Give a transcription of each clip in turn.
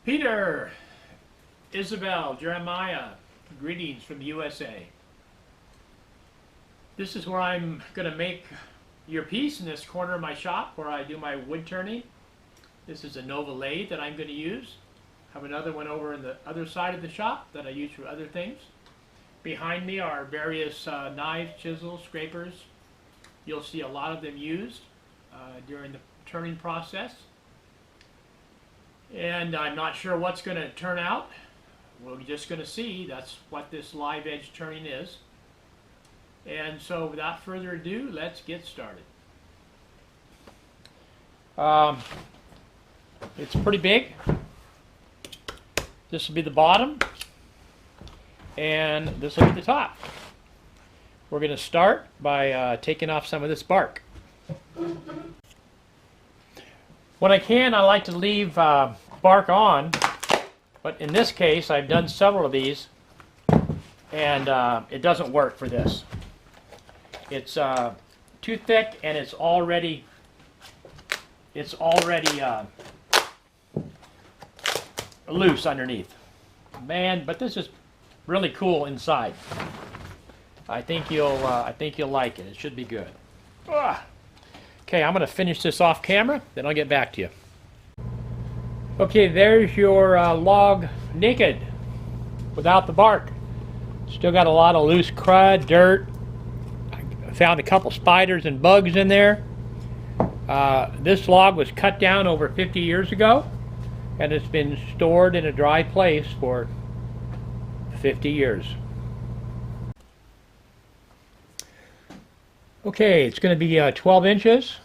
Peter, Isabel, Jeremiah, greetings from the USA. This is where I'm going to make your piece in this corner of my shop where I do my wood turning. This is a Nova lathe that I'm going to use. I have another one over in the other side of the shop that I use for other things. Behind me are various knives, chisels, scrapers. You'll see a lot of them used during the turning process. And I'm not sure what's going to turn out. We're just going to see. That's what this live edge turning is. And so without further ado, let's get started. It's pretty big. This will be the bottom, and this will be the top. We're going to start by taking off some of this bark. When I can, I like to leave bark on, but in this case, I've done several of these, and it doesn't work for this. It's too thick, and it's already loose underneath. Man, but this is really cool inside. I think you'll like it. It should be good. Ugh. Okay, I'm going to finish this off camera, then I'll get back to you. Okay, there's your log naked, without the bark. Still got a lot of loose crud, dirt. I found a couple spiders and bugs in there. This log was cut down over 50 years ago, and it's been stored in a dry place for 50 years. Okay, it's going to be 12 inches.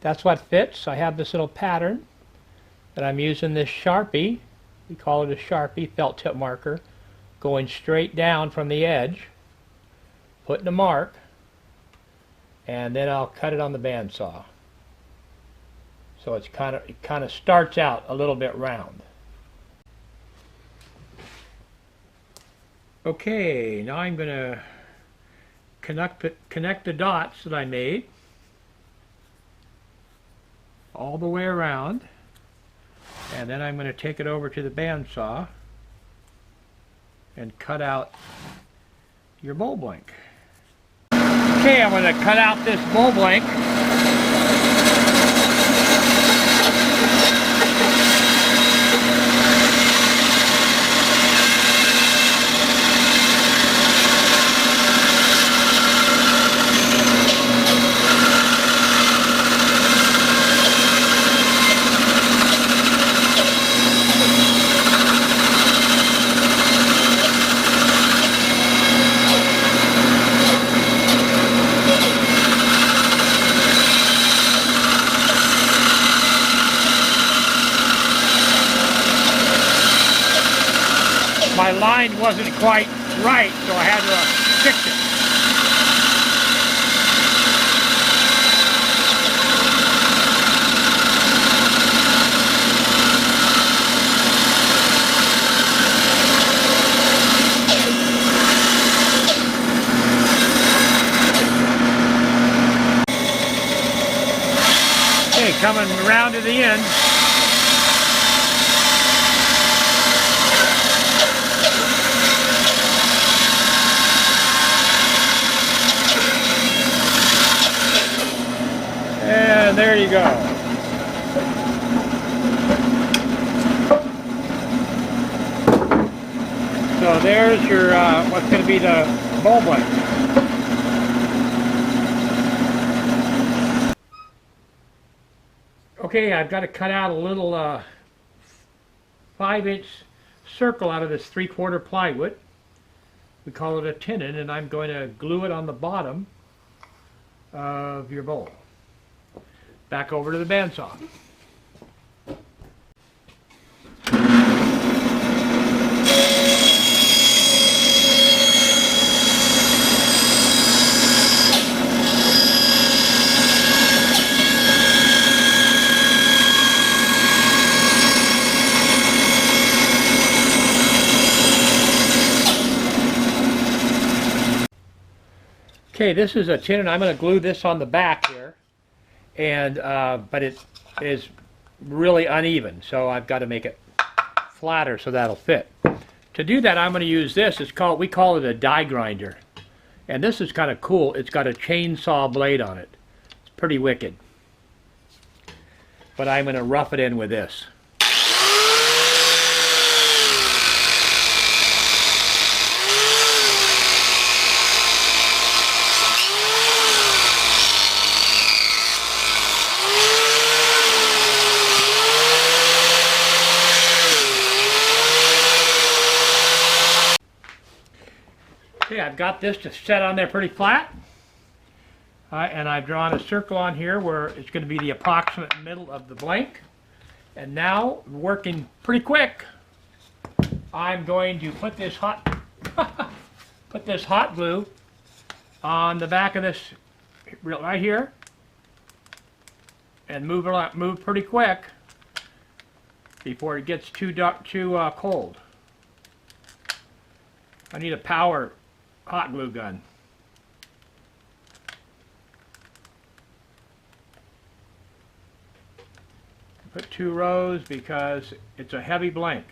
That's what fits. I have this little pattern that I'm using, this Sharpie. We call it a Sharpie felt tip marker, going straight down from the edge, putting a mark, and then I'll cut it on the bandsaw. So it kind of starts out a little bit round. Okay, now I'm going to connect the dots that I made all the way around, and then I'm going to take it over to the bandsaw and cut out your bowl blank. Okay, I'm going to cut out this bowl blank. My line wasn't quite right, so I had to fix it. Okay, coming around to the end. And there you go. So there's your what's going to be the bowl blank. Okay, I've got to cut out a little 5-inch circle out of this 3/4 plywood. We call it a tenon, and I'm going to glue it on the bottom of your bowl. Back over to the bandsaw. Okay, this is a tin, and I'm going to glue this on the back here, and but it is really uneven, so I've got to make it flatter so that'll fit. To do that, I'm going to use this. We call it a die grinder. And this is kind of cool. It's got a chainsaw blade on it. It's pretty wicked. But I'm going to rough it in with this. Okay, I've got this to set on there pretty flat. And I've drawn a circle on here where it's going to be the approximate middle of the blank. And now, working pretty quick, I'm going to put this hot glue on the back of this right here, and move pretty quick before it gets too cold. I need a power hot glue gun. Put 2 rows because it's a heavy blank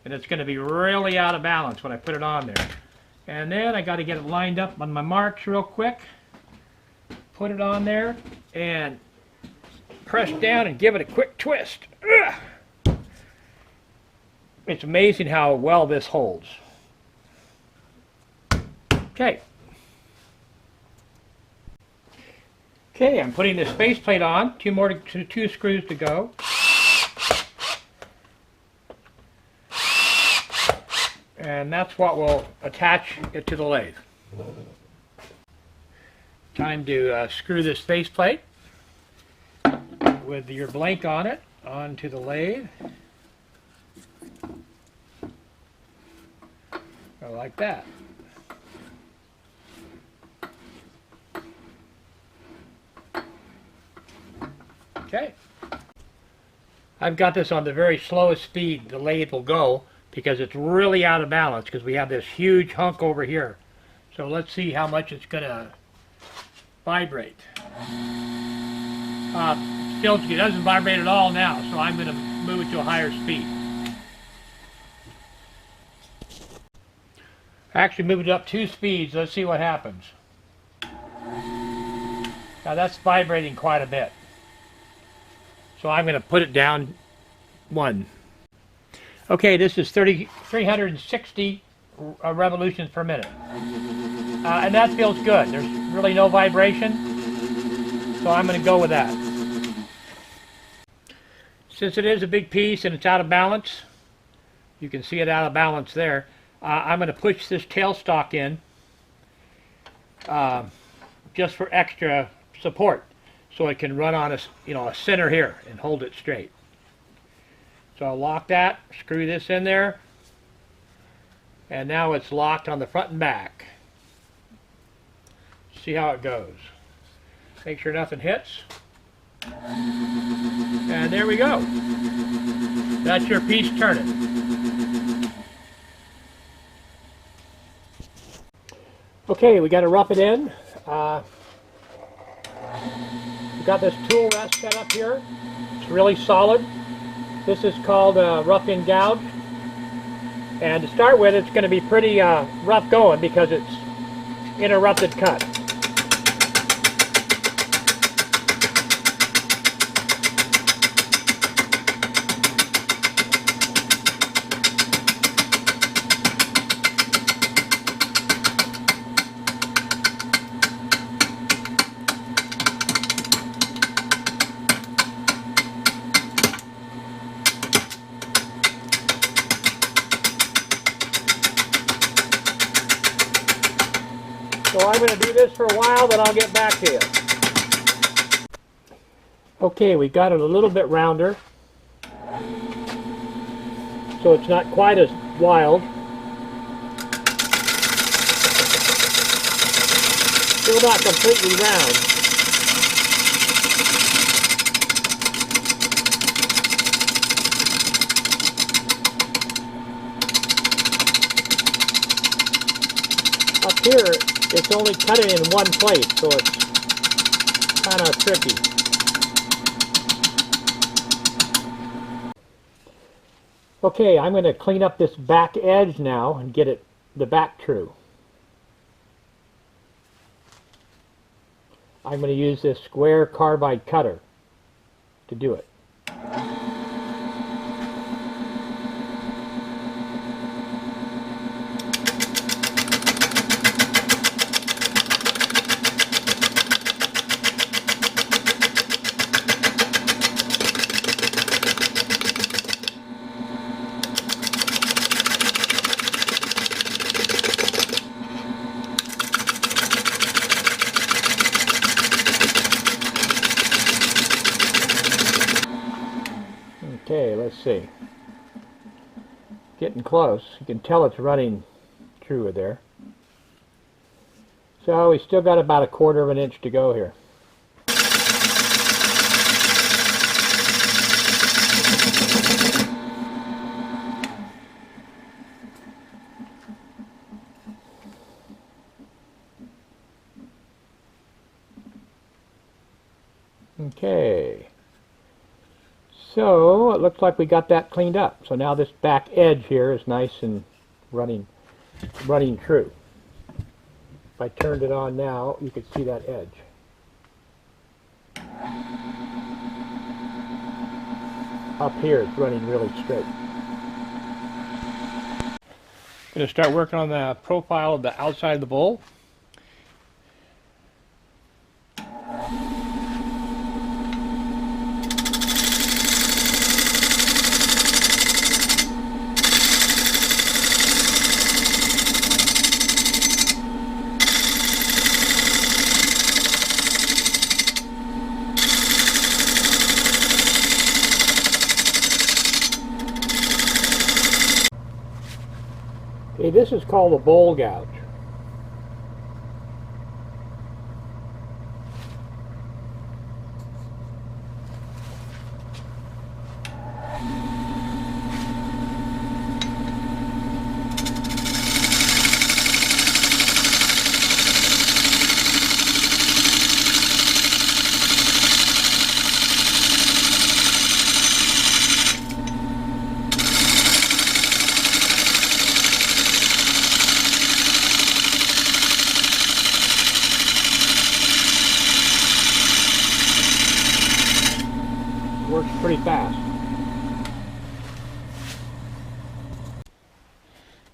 and it's going to be really out of balance when I put it on there. And then I got to get it lined up on my marks real quick. Put it on there and press down and give it a quick twist. Ugh. It's amazing how well this holds. Okay. Okay, I'm putting this faceplate on. Two screws to go. And that's what will attach it to the lathe. Time to screw this faceplate with your blank on it onto the lathe. Like that. Okay. I've got this on the very slowest speed the lathe will go because it's really out of balance because we have this huge hunk over here. So let's see how much it's going to vibrate. Still, it doesn't vibrate at all now, so I'm going to move it to a higher speed. I actually moved it up 2 speeds. Let's see what happens. Now that's vibrating quite a bit. So I'm going to put it down 1. Okay, this is 360 revolutions per minute. And that feels good. There's really no vibration. So I'm going to go with that. Since it is a big piece and it's out of balance, you can see it out of balance there, I'm going to push this tailstock in just for extra support, so it can run on a center here and hold it straight. So I'll lock that, screw this in there, and now it's locked on the front and back. See how it goes. Make sure nothing hits. And there we go. That's your piece turning. Okay, we got to rough it in. We've got this tool rest set up here. It's really solid. This is called rough in gouge. And to start with, it's going to be pretty rough going because it's interrupted cut. So I'm going to do this for a while, then I'll get back to you. Okay, we got it a little bit rounder, so it's not quite as wild. Still not completely round. Up here, it's only cut it in one place, so it's kind of tricky. Okay, I'm going to clean up this back edge now and get it the back true. I'm going to use this square carbide cutter to do it. Okay, let's see. Getting close. You can tell it's running true there. So we still got about 1/4 of an inch to go here. Okay. So it looks like we got that cleaned up. So now this back edge here is nice and running true. If I turned it on now, you could see that edge. Up here it's running really straight. I'm going to start working on the profile of the outside of the bowl. Okay, this is called a bowl gouge. Works pretty fast.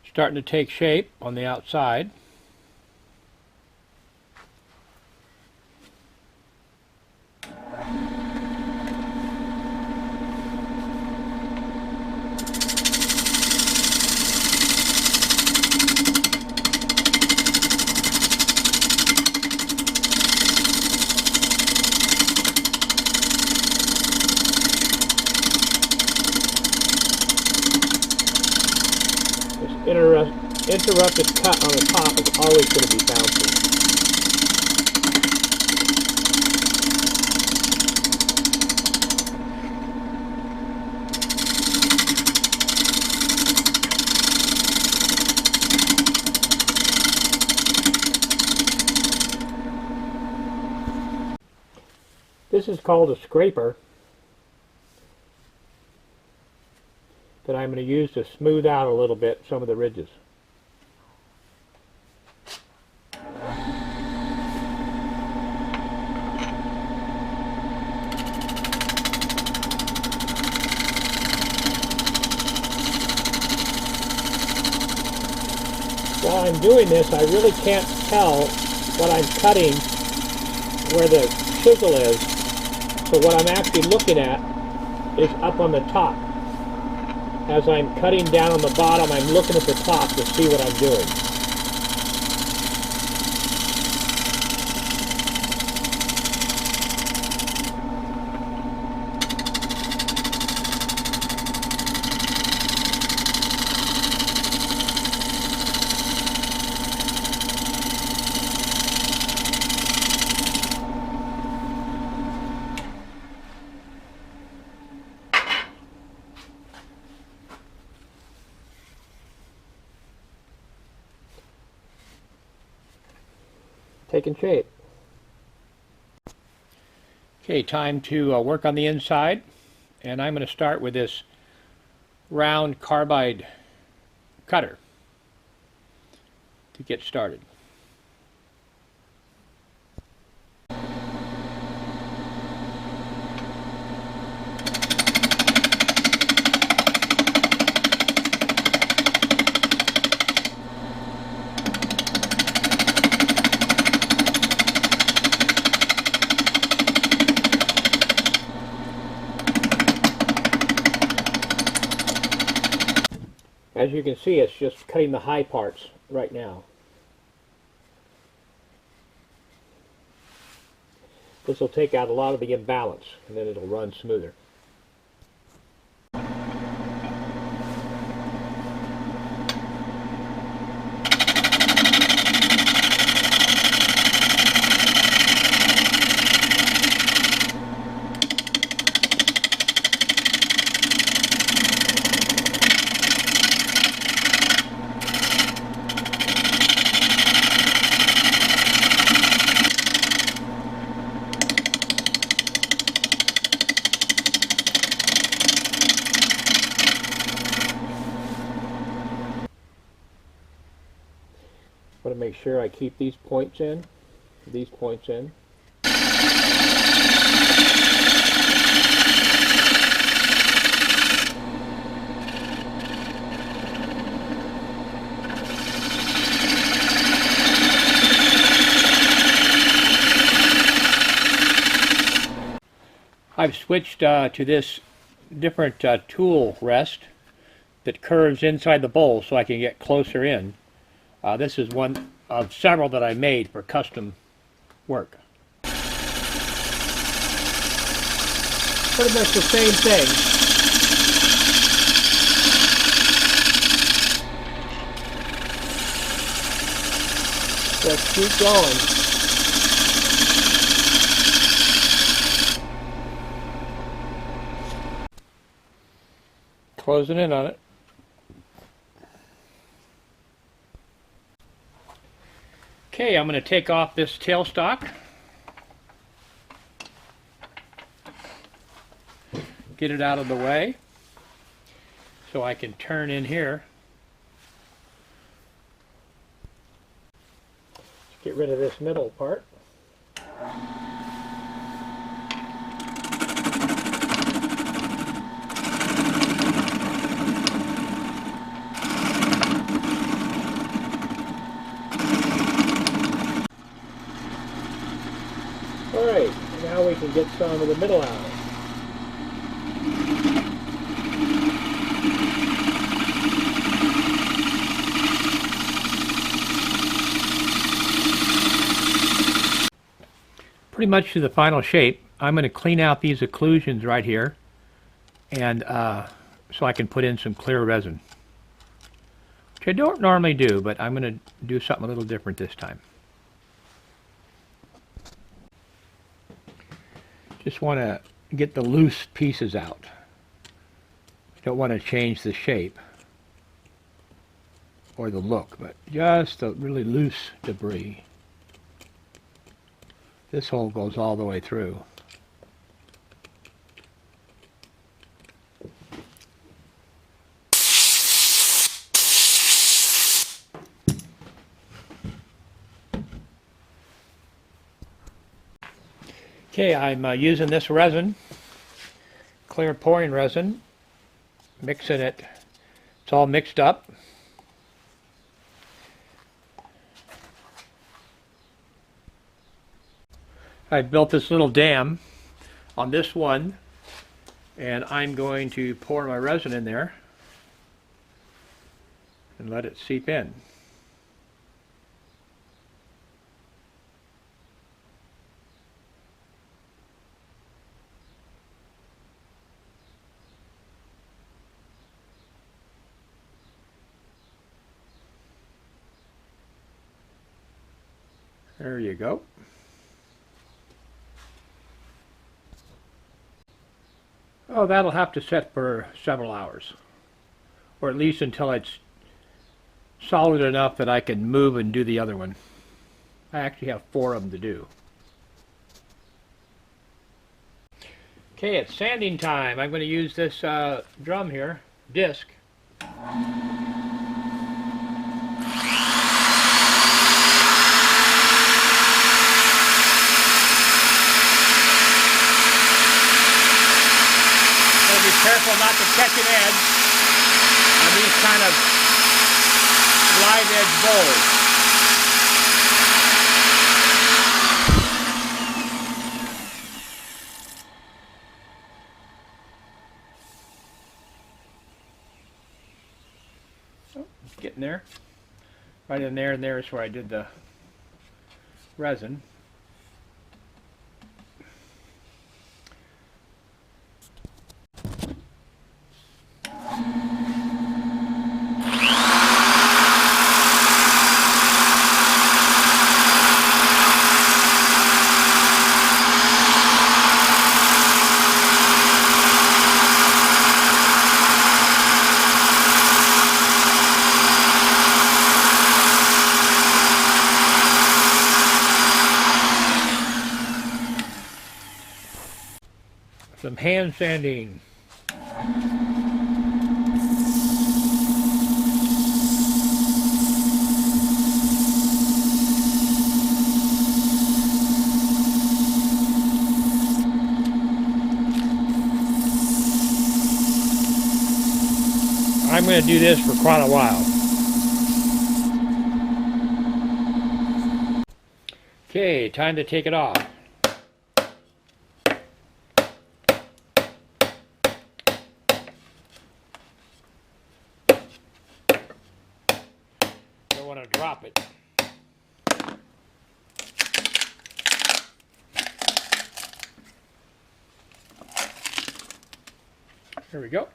Starting to take shape on the outside. Interrupted cut on the top is always going to be bouncy. This is called a scraper that I'm going to use to smooth out a little bit some of the ridges. While I'm doing this, I really can't tell what I'm cutting where the chisel is. So what I'm actually looking at is up on the top. As I'm cutting down on the bottom, I'm looking at the top to see what I'm doing. Taking shape. Okay, time to work on the inside, and I'm going to start with this round carbide cutter to get started. As you can see, it's just cutting the high parts right now. This will take out a lot of the imbalance, and then it'll run smoother. I want to make sure I keep these points in, I've switched to this different tool rest that curves inside the bowl so I can get closer in. This is one of several that I made for custom work. Pretty much the same thing. Just keep going. Closing in on it. Okay, I'm going to take off this tailstock. Get it out of the way so I can turn in here. Get rid of this middle part. Alright, now we can get some of the middle out. Pretty much to the final shape. I'm going to clean out these occlusions right here, and so I can put in some clear resin, which I don't normally do, but I'm going to do something a little different this time. Just want to get the loose pieces out. Don't want to change the shape or the look, but just the really loose debris. This hole goes all the way through. Okay, I'm using this resin, clear pouring resin, mixing it. It's all mixed up. I built this little dam on this one, and I'm going to pour my resin in there and let it seep in. There you go. Oh, that'll have to set for several hours, or at least until it's solid enough that I can move and do the other one. I actually have 4 of them to do. Okay, it's sanding time. I'm going to use this drum here, disc. Be careful not to catch an edge on these kind of live edge bowls. Oh, it's getting there. Right in there, and there is where I did the resin. Some hand sanding. I'm going to do this for quite a while. Okay, time to take it off. Don't want to drop it. Here we go.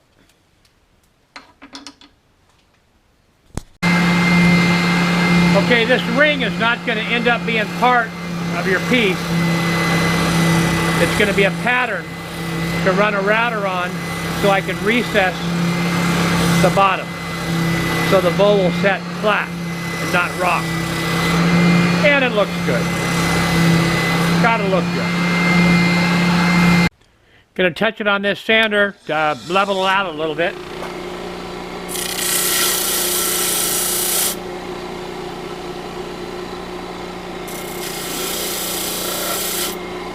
Okay, this ring is not going to end up being part of your piece. It's going to be a pattern to run a router on so I can recess the bottom so the bowl will set flat and not rock. And it looks good. Gotta look good. Gonna touch it on this sander to level it out a little bit.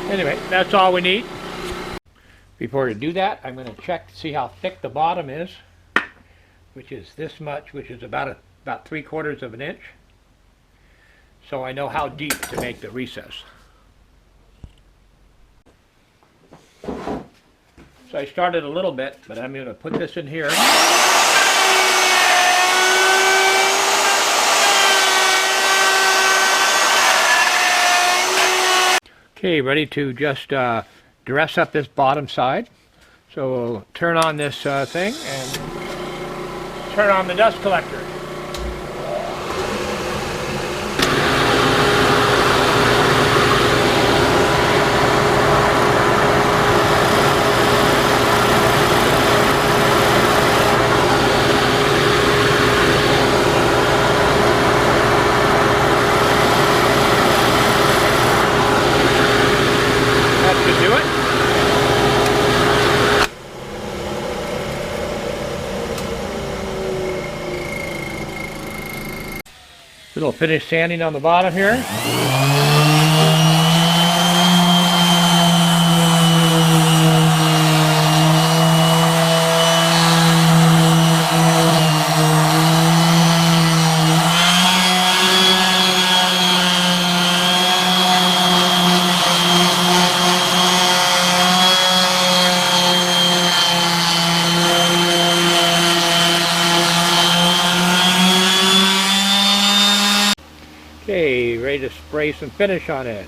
Anyway, that's all we need. Before we do that, I'm going to check to see how thick the bottom is, which is this much, which is about 3/4 of an inch. So I know how deep to make the recess. So I started a little bit, but I'm going to put this in here. Okay, ready to just dress up this bottom side. So we'll turn on this thing and turn on the dust collector. Little finish sanding on the bottom here. Okay, ready to spray some finish on it.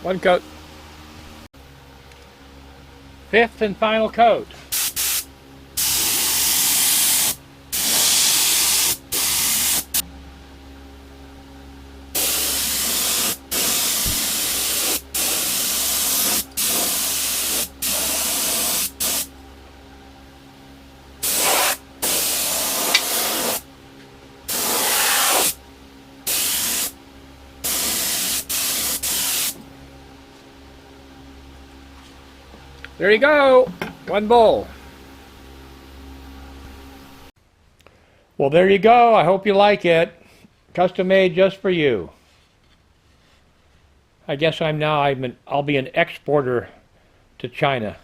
One coat. Fifth and final coat. There you go, one bowl. Well, there you go. I hope you like it. Custom made just for you. I guess I'll be an exporter to China.